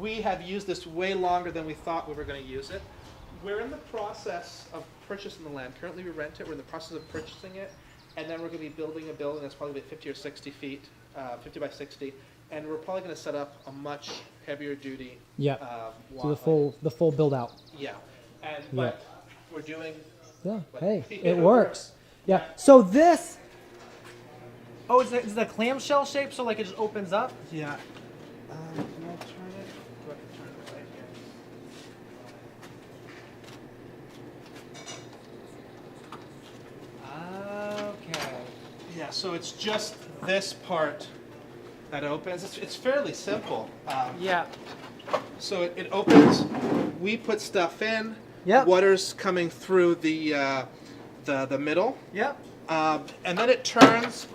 we have used this way longer than we thought we were going to use it. We're in the process of purchasing the land. Currently we rent it. We're in the process of purchasing it. And then we're going to be building a building that's probably 50 or 60 feet, 50 by 60. And we're probably going to set up a much heavier duty. Yeah. So the full build out. Yeah. And but we're doing. Yeah. But, Hey, yeah, it works. Yeah. So this. Oh, is it a clamshell shape? So like it just opens up. Yeah. Can I turn it? Do I can turn it right here? Okay. Yeah. So it's just this part that opens. It's fairly simple. Yeah. So it opens. We put stuff in. Yep. Water's coming through the middle. Yep. And then it turns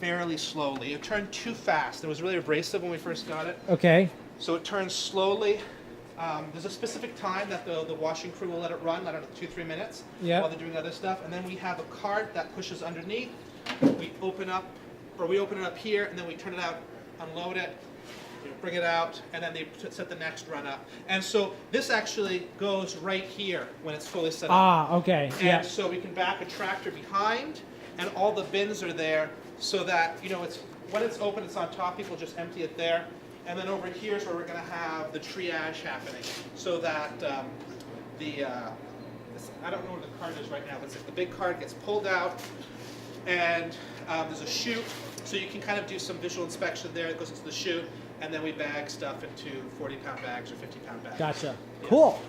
fairly slowly. It turned too fast. It was really abrasive when we first got it. Okay. So it turns slowly. There's a specific time that the washing crew will let it run, I don't know, 2-3 minutes, while they're doing other stuff. And then we have a cart that pushes underneath. We open it up here, and then we turn it out, unload it, bring it out, and then they set the next run up. And so this actually goes right here when it's fully set up. Ah, okay. And so we can back a tractor behind, and all the bins are there, so that, you know, when it's open, it's on top. People just empty it there. And then over here is where we're going to have the triage happening, so that I don't know where the cart is right now, but the big cart gets pulled out, and there's a chute, so you can kind of do some visual inspection there. It goes into the chute, and then we bag stuff into 40-pound bags or 50-pound bags. Gotcha. Yeah. Cool.